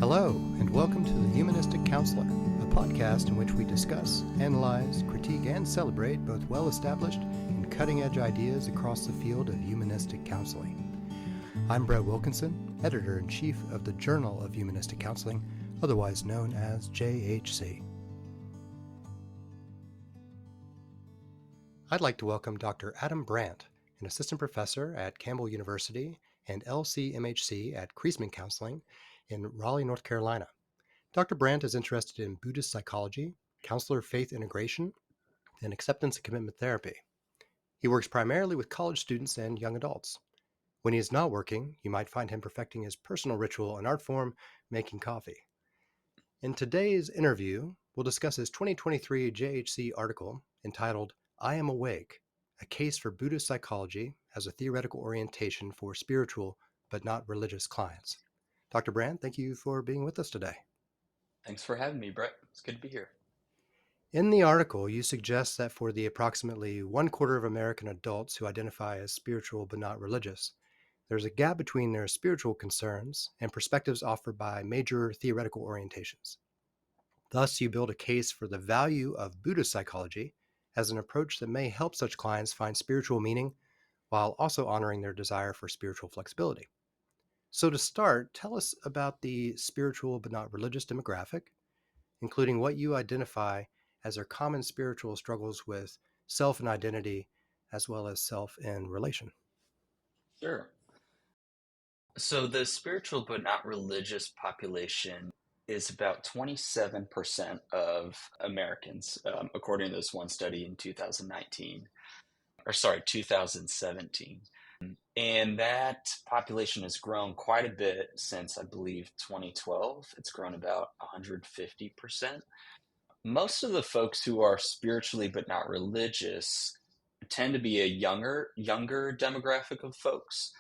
Hello, and welcome to the Humanistic Counseling, a podcast in which we discuss, analyze, critique, and celebrate both well-established and cutting-edge ideas across the field of humanistic counseling. I'm Brett Wilkinson, Editor-in-Chief of the Journal of Humanistic Counseling, otherwise known as JHC. I'd like to welcome Dr. Adam Brandt, an assistant professor at Campbell University and LCMHC at Kreisman Counseling in Raleigh, North Carolina. Dr. Brandt is interested in Buddhist psychology, counselor faith integration, and acceptance and commitment therapy. He works primarily with college students and young adults. When he is not working, you might find him perfecting his personal ritual and art form, making coffee. In today's interview, we'll discuss his 2023 JHC article entitled, I Am Awake, a case for Buddhist psychology as a theoretical orientation for spiritual but not religious clients. Dr. Brandt, thank you for being with us today. Thanks for having me, Brett. It's good to be here. In the article, you suggest that for the approximately 1/4 of American adults who identify as spiritual but not religious, there's a gap between their spiritual concerns and perspectives offered by major theoretical orientations. Thus, you build a case for the value of Buddhist psychology as an approach that may help such clients find spiritual meaning while also honoring their desire for spiritual flexibility. So to start, tell us about the spiritual but not religious demographic, including what you identify as their common spiritual struggles with self and identity, as well as self and relation. Sure. So the spiritual but not religious population is about 27% of Americans, according to this one study in 2017. And that population has grown quite a bit since, I believe, 2012. It's grown about 150%. Most of the folks who are spiritually but not religious tend to be a younger demographic of folks,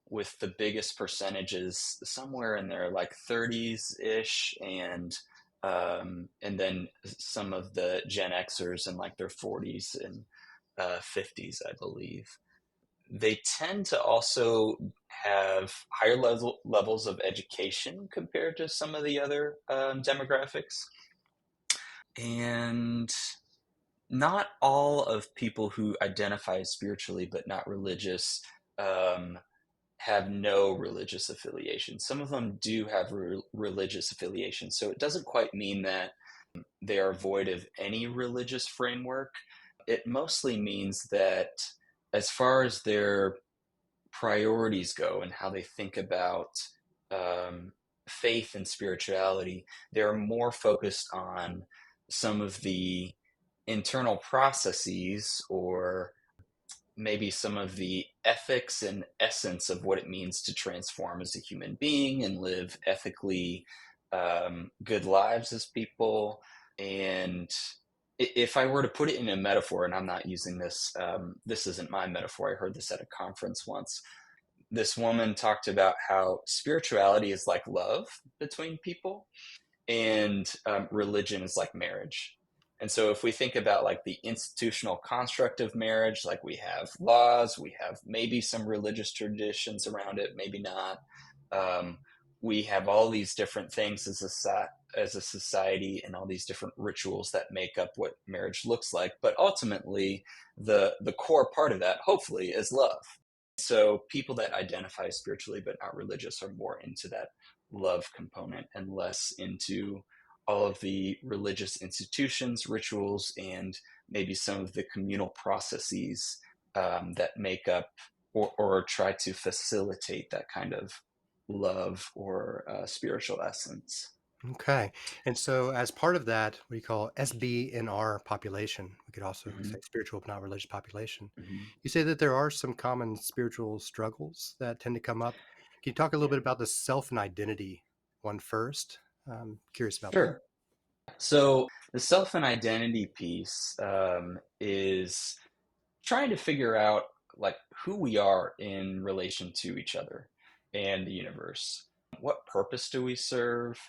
with the biggest percentages somewhere in their like 30s ish, and then some of the Gen Xers in like their 40s and 50s, I believe. They tend to also have higher levels of education compared to some of the other demographics. And not all of people who identify as spiritually but not religious have no religious affiliation. Some of them do have religious affiliation. So it doesn't quite mean that they are void of any religious framework. It mostly means that as far as their priorities go and how they think about faith and spirituality, they're more focused on some of the internal processes, or maybe some of the ethics and essence of what it means to transform as a human being and live ethically good lives as people. And if I were to put it in a metaphor, and I'm not using this, this isn't my metaphor, I heard this at a conference once. This woman talked about how spirituality is like love between people, and religion is like marriage. And so if we think about like the institutional construct of marriage, like we have laws, we have maybe some religious traditions around it, maybe not. We have all these different things as a society, and all these different rituals that make up what marriage looks like. But ultimately, the core part of that, hopefully, is love. So people that identify spiritually but not religious are more into that love component and less into all of the religious institutions, rituals, and maybe some of the communal processes that make up or try to facilitate that kind of love or spiritual essence. Okay. And so as part of that, what do you call SBNR population, we could also say Mm-hmm. spiritual but not religious population, Mm-hmm. you say that there are some common spiritual struggles that tend to come up. Can you talk a little bit about the self and identity one first? I'm curious about that. Sure. So the self and identity piece is trying to figure out like who we are in relation to each other and the universe. What purpose do we serve?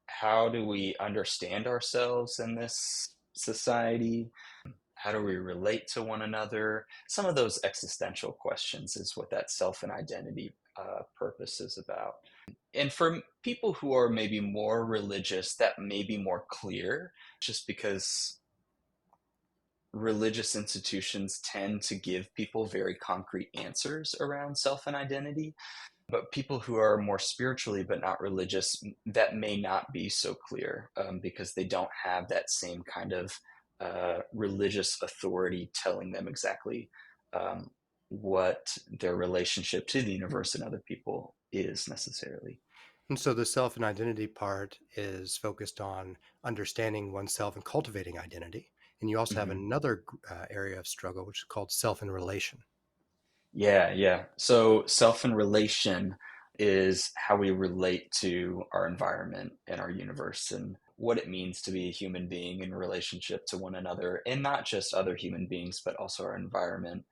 How do we understand ourselves in this society? How do we relate to one another? Some of those existential questions is what that self and identity purpose is about. And for people who are maybe more religious, that may be more clear, just because religious institutions tend to give people very concrete answers around self and identity. But people who are more spiritually but not religious, that may not be so clear, because they don't have that same kind of religious authority telling them exactly um, what their relationship to the universe and other people is necessarily. And so the self and identity part is focused on understanding oneself and cultivating identity. And you also have Hmm. another area of struggle, which is called self and relation. Yeah, yeah. So self and relation is how we relate to our environment and our universe and what it means to be a human being in relationship to one another, and not just other human beings, but also our environment.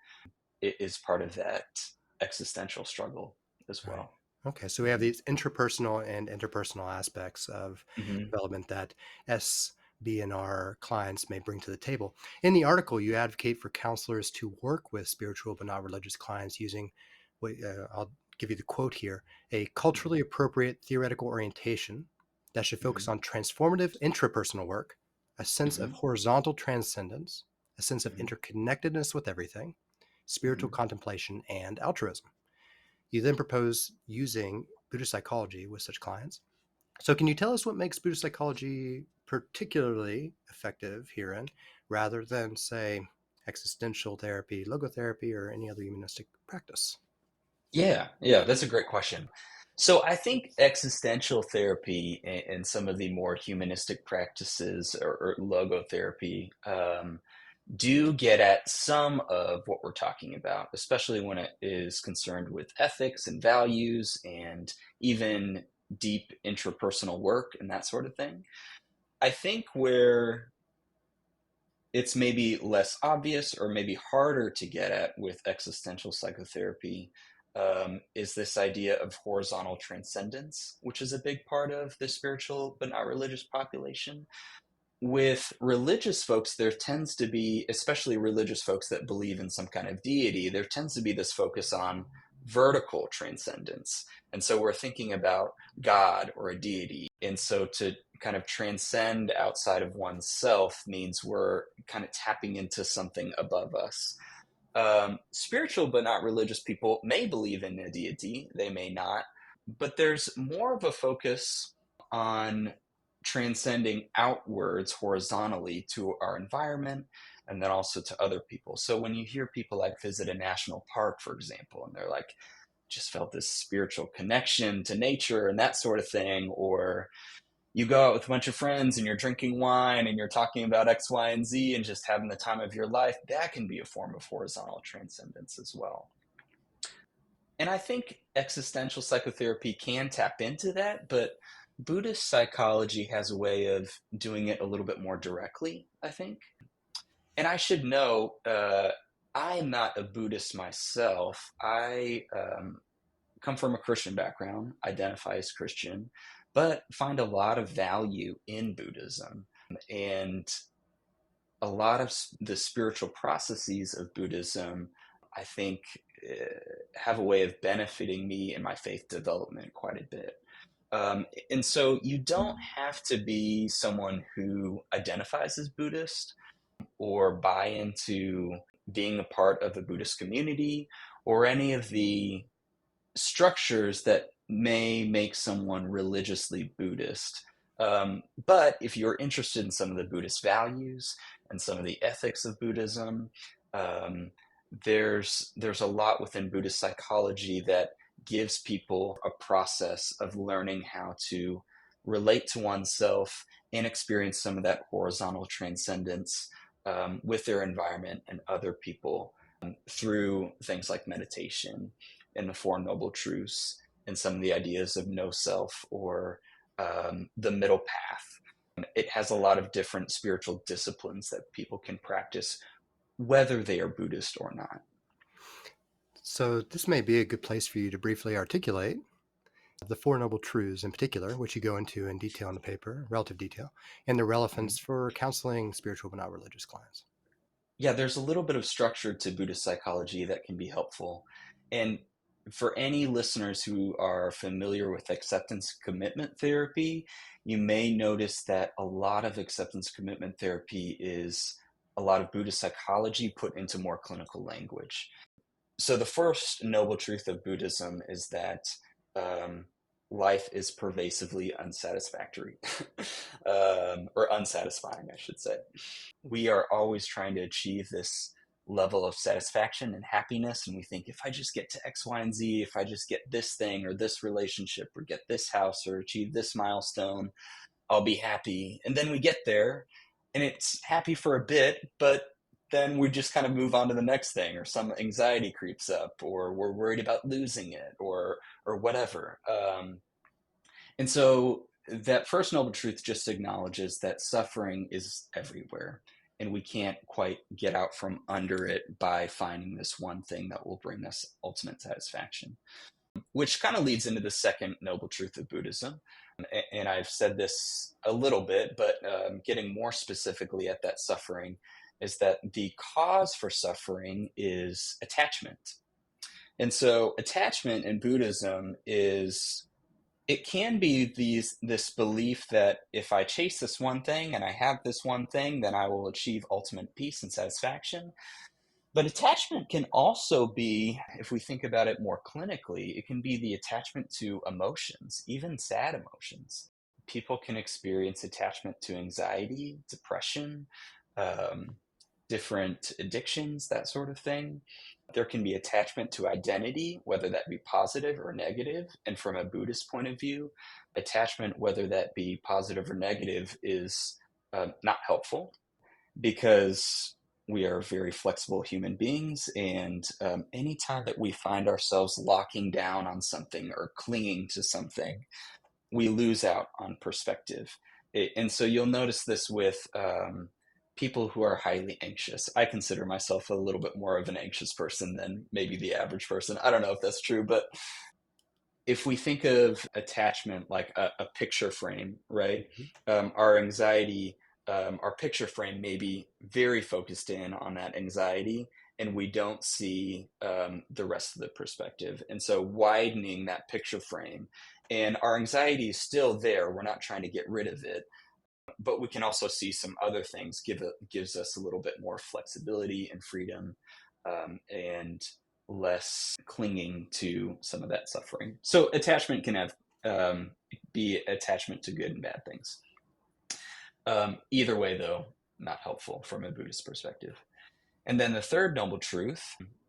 It is part of that existential struggle as Right. well. Okay. So we have Hmm. these interpersonal and interpersonal aspects of Hmm. development that SB and our clients may bring to the table. In the article, you advocate for counselors to work with spiritual but not religious clients using what I'll give you the quote here, a culturally Hmm. appropriate theoretical orientation that should focus Hmm. on transformative intrapersonal work, a sense of Hmm. horizontal transcendence, a sense of Hmm. interconnectedness with everything, spiritual Hmm. contemplation, and altruism. You then propose using Buddhist psychology with such clients. So, can you tell us what makes Buddhist psychology particularly effective herein, rather than, say, existential therapy, logotherapy, or any other humanistic practice? Yeah, yeah, that's a great question. So I think existential therapy and some of the more humanistic practices or logotherapy do get at some of what we're talking about, especially when it is concerned with ethics and values and even deep intrapersonal work and that sort of thing. I think where it's maybe less obvious or maybe harder to get at with existential psychotherapy is this idea of horizontal transcendence, which is a big part of the spiritual but not religious population. With religious folks, there tends to be, especially religious folks that believe in some kind of deity, there tends to be this focus on vertical transcendence. And so we're thinking about God or a deity. And so to kind of transcend outside of oneself means we're kind of tapping into something above us. Spiritual but not religious people may believe in a deity, they may not, but there's more of a focus on transcending outwards horizontally to our environment and then also to other people. So when you hear people like visit a national park, for example, and they're like, just felt this spiritual connection to nature and that sort of thing, or you go out with a bunch of friends and you're drinking wine and you're talking about X, Y, and Z and just having the time of your life, that can be a form of horizontal transcendence as well. And I think existential psychotherapy can tap into that, but Buddhist psychology has a way of doing it a little bit more directly, I think. And I should know, I am not a Buddhist myself. I come from a Christian background, identify as Christian, but find a lot of value in Buddhism. And a lot of the spiritual processes of Buddhism, I think, uh, have a way of benefiting me in my faith development quite a bit. And so you don't have to be someone who identifies as Buddhist or buy into being a part of the Buddhist community or any of the structures that may make someone religiously Buddhist. But if you're interested in some of the Buddhist values and some of the ethics of Buddhism, um, there's a lot within Buddhist psychology that gives people a process of learning how to relate to oneself and experience some of that horizontal transcendence with their environment and other people through things like meditation and the Four Noble Truths and some of the ideas of no self or the middle path. It has a lot of different spiritual disciplines that people can practice, whether they are Buddhist or not. So, this may be a good place for you to briefly articulate the Four Noble Truths in particular, which you go into in detail in the paper, relative detail, and their Mhm. relevance for counseling spiritual but not religious clients. Yeah, there's a little bit of structure to Buddhist psychology that can be helpful. And for any listeners who are familiar with acceptance commitment therapy, you may notice that a lot of acceptance commitment therapy is a lot of Buddhist psychology put into more clinical language. So, the first noble truth of Buddhism is that um, life is pervasively unsatisfactory, or unsatisfying, I should say. We are always trying to achieve this level of satisfaction and happiness. And we think, if I just get to X, Y, and Z, if I just get this thing or this relationship or get this house or achieve this milestone, I'll be happy. And then we get there and it's happy for a bit, but then we just kind of move on to the next thing, or some anxiety creeps up, or we're worried about losing it, or whatever. And so that first noble truth just acknowledges that suffering is everywhere, and we can't quite get out from under it by finding this one thing that will bring us ultimate satisfaction, which kind of leads into the second noble truth of Buddhism. And I've said this a little bit, but getting more specifically at that suffering is that the cause for suffering is attachment. And so attachment in Buddhism is, it can be this belief that if I chase this one thing and I have this one thing, then I will achieve ultimate peace and satisfaction. But attachment can also be, if we think about it more clinically, it can be the attachment to emotions, even sad emotions. People can experience attachment to anxiety, depression, um, different addictions, that sort of thing. There can be attachment to identity, whether that be positive or negative. And from a Buddhist point of view, attachment, whether that be positive or negative, is not helpful, because we are very flexible human beings. And anytime that we find ourselves locking down on something or clinging to something, we lose out on perspective. And so you'll notice this with people who are highly anxious. I consider myself a little bit more of an anxious person than maybe the average person. I don't know if that's true, but if we think of attachment like a picture frame, right? Mhm. Our anxiety, our picture frame may be very focused in on that anxiety, and we don't see the rest of the perspective. And so widening that picture frame, and our anxiety is still there. We're not trying to get rid of it, but we can also see some other things. Gives us a little bit more flexibility and freedom, and less clinging to some of that suffering. So attachment can have be attachment to good and bad things. Either way, though, not helpful from a Buddhist perspective. And then the third noble truth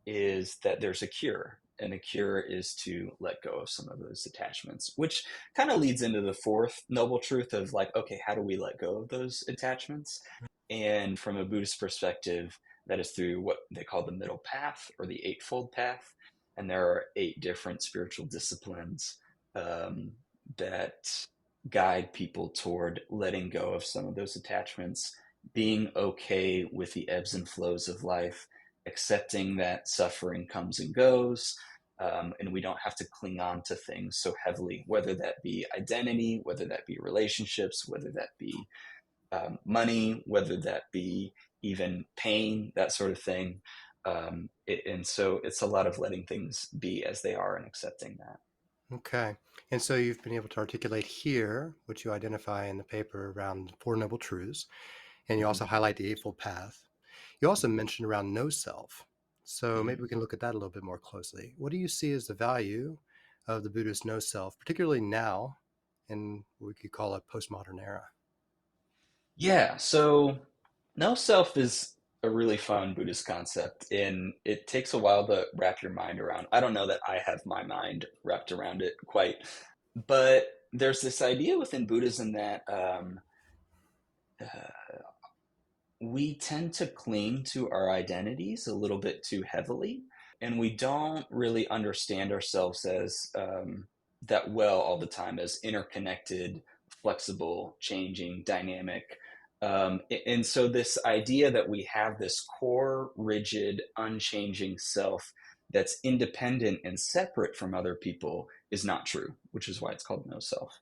is that there's a cure, and the cure is to let go of some of those attachments, which kind of leads into the fourth noble truth of like, okay, how do we let go of those attachments? And from a Buddhist perspective, that is through what they call the middle path, or the Eightfold Path. And there are 8 different spiritual disciplines um, that guide people toward letting go of some of those attachments, being okay with the ebbs and flows of life, accepting that suffering comes and goes, and we don't have to cling on to things so heavily, whether that be identity, whether that be relationships, whether that be money, whether that be even pain, that sort of thing. And so it's a lot of letting things be as they are and accepting that. Okay. And so you've been able to articulate here what you identify in the paper around Four Noble Truths, and you Mm-hmm. also highlight the Eightfold Path. You also mentioned around no self. So Mm-hmm. maybe we can look at that a little bit more closely. What do you see as the value of the Buddhist no self, particularly now in what we could call a postmodern era? Yeah, so no self is a really fun Buddhist concept, and it takes a while to wrap your mind around. I don't know that I have my mind wrapped around it quite, but there's this idea within Buddhism that uh, we tend to cling to our identities a little bit too heavily, and we don't really understand ourselves as that well all the time, as interconnected, flexible, changing, dynamic. And so this idea that we have this core, rigid, unchanging self that's independent and separate from other people is not true, which is why it's called no self.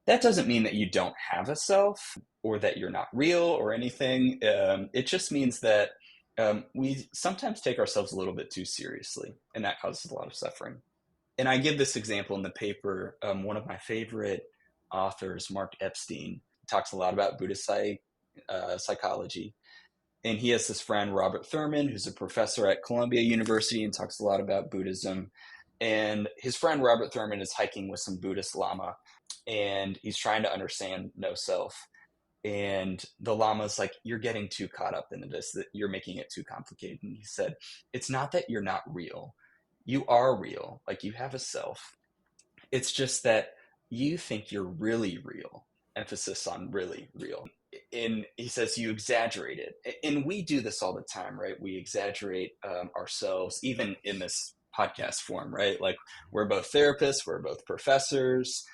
That doesn't mean that you don't have a self or that you're not real or anything. It just means that we sometimes take ourselves a little bit too seriously, and that causes a lot of suffering. And I give this example in the paper. One of my favorite authors, Mark Epstein, talks a lot about Buddhist psychology. And he has this friend, Robert Thurman, who's a professor at Columbia University and talks a lot about Buddhism. And his friend, Robert Thurman, is hiking with some Buddhist Lama, and he's trying to understand no self. And the Lama's like, "You're getting too caught up into this, that you're making it too complicated." And he said, "It's not that you're not real. You are real. Like, you have a self. It's just that you think you're really real." Emphasis on really real. And he says you exaggerate it. And we do this all the time, right? We exaggerate ourselves, even in this podcast form, right? Like, we're both therapists, we're both professors.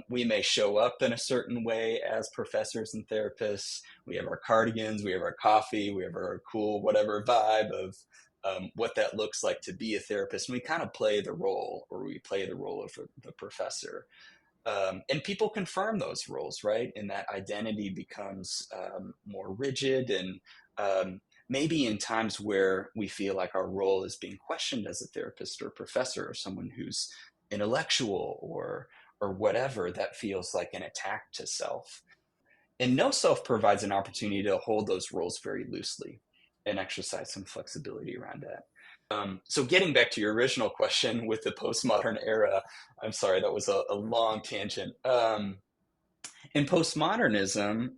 We may show up in a certain way as professors and therapists. We have our cardigans, we have our coffee, we have our cool whatever vibe of what that looks like to be a therapist. And we kind of play the role, or we play the role of the professor. And people confirm those roles, right? And that identity becomes more rigid. And maybe in times where we feel like our role is being questioned as a therapist or a professor or someone who's intellectual or whatever, that feels like an attack to self. And no self provides an opportunity to hold those roles very loosely and exercise some flexibility around that. So getting back to your original question with the postmodern era, I'm sorry, that was a long tangent. In postmodernism,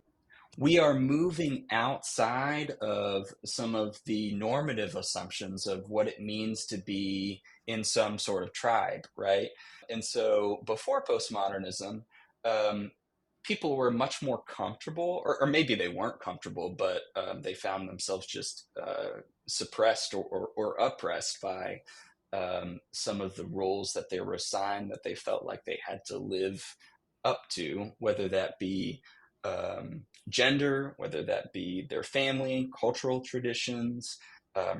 we are moving outside of some of the normative assumptions of what it means to be in some sort of tribe, right? And so before postmodernism, um, people were much more comfortable, or maybe they weren't comfortable, but they found themselves just suppressed or oppressed by some of the roles that they were assigned that they felt like they had to live up to, whether that be gender, whether that be their family, cultural traditions,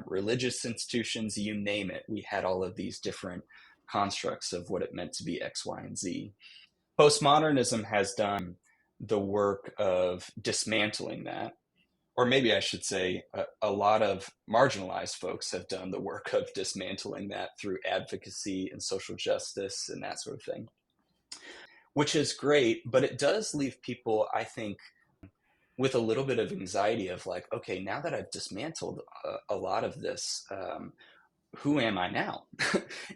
religious institutions, you name it. We had all of these different constructs of what it meant to be X, Y, and Z. Postmodernism has done the work of dismantling that, or maybe I should say a lot of marginalized folks have done the work of dismantling that through advocacy and social justice and that sort of thing, which is great, but it does leave people, I think, with a little bit of anxiety of like, okay, now that I've dismantled a lot of this, who am I now?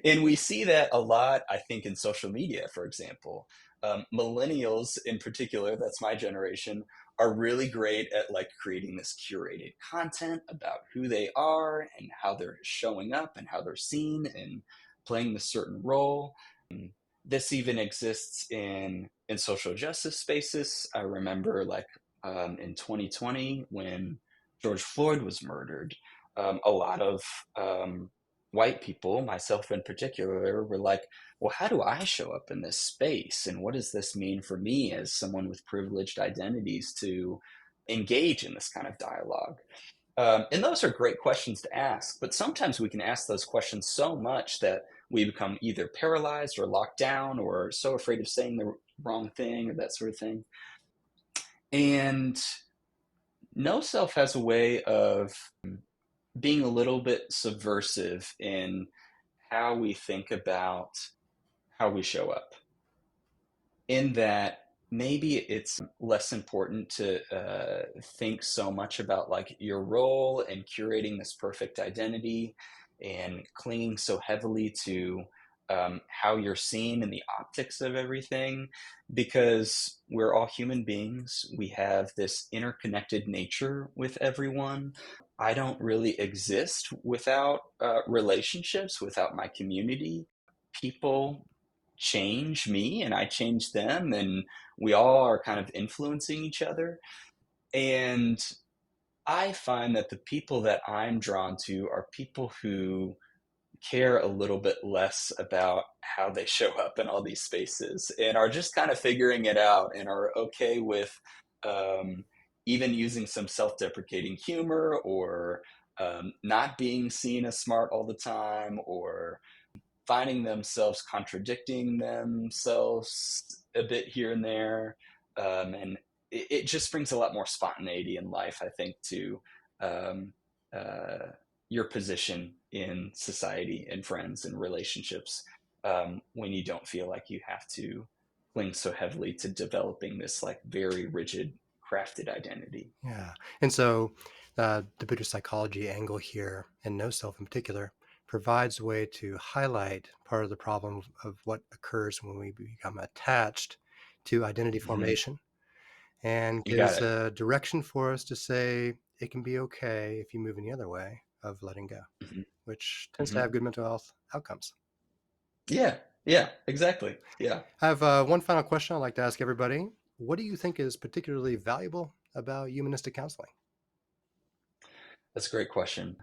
And we see that a lot, I think, in social media, for example. Millennials, in particular, that's my generation, are really great at like creating this curated content about who they are and how they're showing up and how they're seen and playing the certain role. This even exists in social justice spaces. I remember like in 2020 when George Floyd was murdered, a lot of white people, myself in particular, were like, well, how do I show up in this space? And what does this mean for me as someone with privileged identities to engage in this kind of dialogue? And those are great questions to ask, but sometimes we can ask those questions so much that we become either paralyzed or locked down or so afraid of saying the wrong thing or that sort of thing. And no self has a way of being a little bit subversive in how we think about how we show up. In that, maybe it's less important to think so much about like your role and curating this perfect identity and clinging so heavily to how you're seen and the optics of everything, because we're all human beings. We have this interconnected nature with everyone. I don't really exist without relationships, without my community. People change me and I change them, and we all are kind of influencing each other. And I find that the people that I'm drawn to are people who care a little bit less about how they show up in all these spaces and are just kind of figuring it out and are okay with um, even using some self-deprecating humor or not being seen as smart all the time or finding themselves contradicting themselves a bit here and there. And it just brings a lot more spontaneity in life, I think, to your position in society and friends and relationships, when you don't feel like you have to cling so heavily to developing this like very rigid crafted identity. Yeah. And so the Buddhist psychology angle here, and no self in particular, provides a way to highlight part of the problem of what occurs when we become attached to identity Hmm. formation, and You got gives it. a direction for us to say it can be okay if you move in the other way of letting go, Hmm. which tends to Hmm. have good mental health outcomes. Yeah, yeah, exactly. Yeah, I have one final question I'd like to ask everybody. What do you think is particularly valuable about humanistic counseling? that's a great question.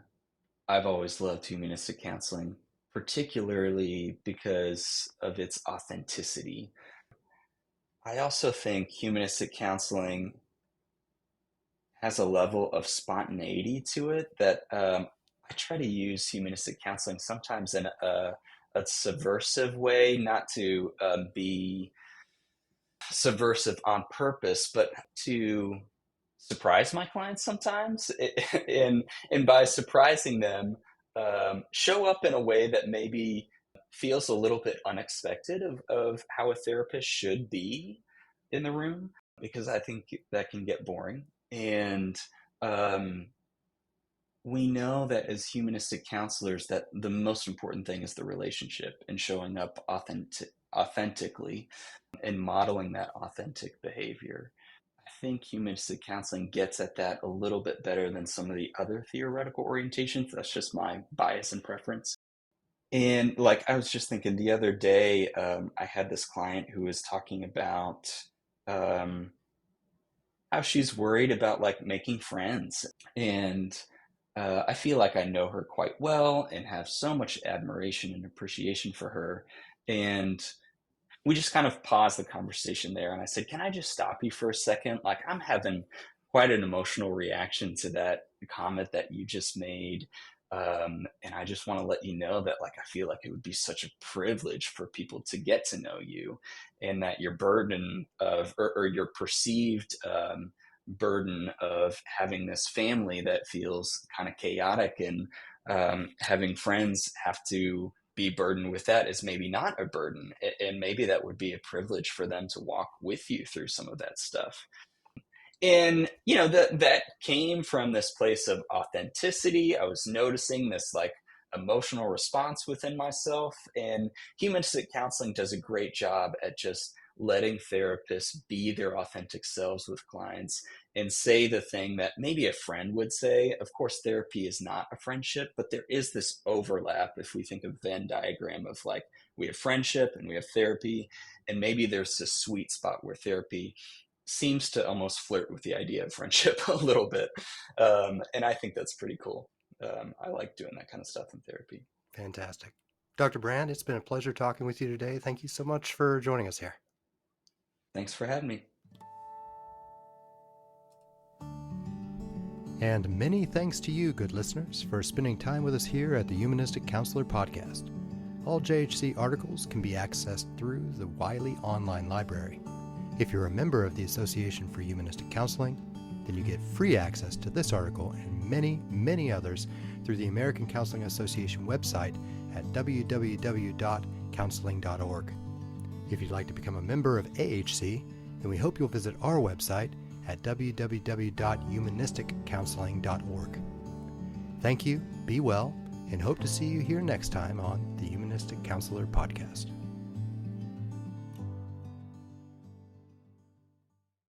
I've always loved humanistic counseling, particularly because of its authenticity. I also think humanistic counseling has a level of spontaneity to it that I try to use humanistic counseling sometimes in a subversive way, not to be subversive on purpose, but to surprise my clients sometimes. And by surprising them, show up in a way that maybe feels a little bit unexpected of how a therapist should be in the room, because I think that can get boring. And um, we know that as humanistic counselors, that the most important thing is the relationship and showing up authentically and modeling that authentic behavior. I think humanistic counseling gets at that a little bit better than some of the other theoretical orientations. That's just my bias and preference. And like I was just thinking the other day, I had this client who was talking about um, how she's worried about like making friends. And I feel like I know her quite well and have so much admiration and appreciation for her. And we just kind of paused the conversation there. And I said, "Can I just stop you for a second? Like, I'm having quite an emotional reaction to that comment that you just made. And I just want to let you know that, like, I feel like it would be such a privilege for people to get to know you, and that your burden of, or your perceived burden of having this family that feels kind of chaotic, and having friends have to be burdened with that is maybe not a burden. And maybe that would be a privilege for them to walk with you through some of that stuff." And that came from this place of authenticity. I was noticing this like emotional response within myself, and humanistic counseling does a great job at just letting therapists be their authentic selves with clients and say the thing that maybe a friend would say. Of course, therapy is not a friendship, but there is this overlap. If we think of Venn diagram of like, we have friendship and we have therapy, and maybe there's this sweet spot where therapy seems to almost flirt with the idea of friendship a little bit. And I think that's pretty cool. I like doing that kind of stuff in therapy. Fantastic. Dr. Brand, it's been a pleasure talking with you today. Thank you so much for joining us here. Thanks for having me. And many thanks to you, good listeners, for spending time with us here at the Humanistic Counselor Podcast. All JHC articles can be accessed through the Wiley Online Library. If you're a member of the Association for Humanistic Counseling, then you get free access to this article and many, many others through the American Counseling Association website at www.counseling.org. If you'd like to become a member of AHC, then we hope you'll visit our website at www.humanisticcounseling.org. Thank you, be well, and hope to see you here next time on the Humanistic Counselor Podcast.